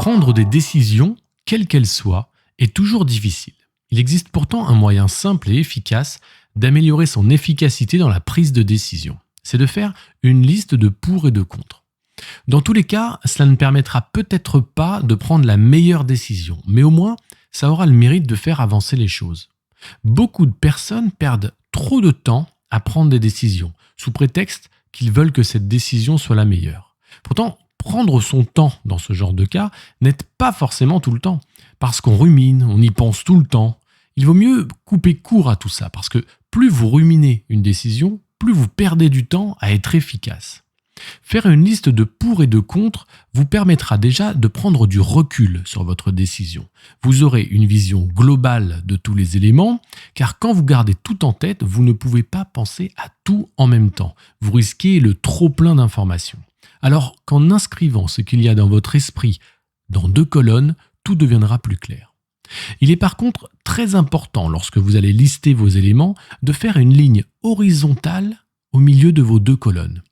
Prendre des décisions, quelles qu'elles soient, est toujours difficile. Il existe pourtant un moyen simple et efficace d'améliorer son efficacité dans la prise de décision. C'est de faire une liste de pour et de contre. Dans tous les cas, cela ne permettra peut-être pas de prendre la meilleure décision, mais au moins, ça aura le mérite de faire avancer les choses. Beaucoup de personnes perdent trop de temps à prendre des décisions, sous prétexte qu'ils veulent que cette décision soit la meilleure. Pourtant, prendre son temps dans ce genre de cas n'aide pas forcément tout le temps, parce qu'on rumine, on y pense tout le temps. Il vaut mieux couper court à tout ça, parce que plus vous ruminez une décision, plus vous perdez du temps à être efficace. Faire une liste de pour et de contre vous permettra déjà de prendre du recul sur votre décision. Vous aurez une vision globale de tous les éléments, car quand vous gardez tout en tête, vous ne pouvez pas penser à tout en même temps. Vous risquez le trop-plein d'informations. Alors qu'en inscrivant ce qu'il y a dans votre esprit dans 2 colonnes, tout deviendra plus clair. Il est par contre très important, lorsque vous allez lister vos éléments, de faire une ligne horizontale au milieu de vos 2 colonnes.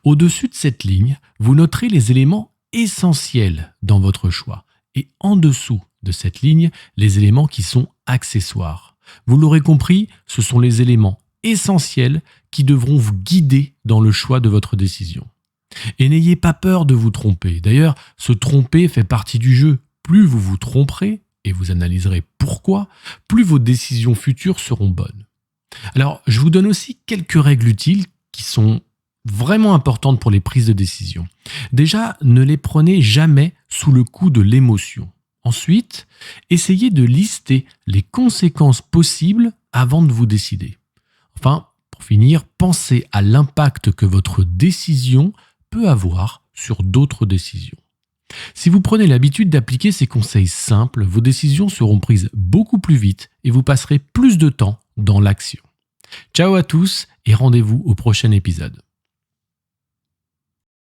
Au-dessus de cette ligne, vous noterez les éléments essentiels dans votre choix et en dessous de cette ligne, les éléments qui sont accessoires. Vous l'aurez compris, ce sont les éléments essentiels qui devront vous guider dans le choix de votre décision. Et n'ayez pas peur de vous tromper. D'ailleurs, se tromper fait partie du jeu. Plus vous vous tromperez, et vous analyserez pourquoi, plus vos décisions futures seront bonnes. Alors, je vous donne aussi quelques règles utiles qui sont vraiment importantes pour les prises de décision. Déjà, ne les prenez jamais sous le coup de l'émotion. Ensuite, essayez de lister les conséquences possibles avant de vous décider. Enfin, pour finir, pensez à l'impact que votre décision peut avoir sur d'autres décisions. Si vous prenez l'habitude d'appliquer ces conseils simples, vos décisions seront prises beaucoup plus vite et vous passerez plus de temps dans l'action. Ciao à tous et rendez-vous au prochain épisode.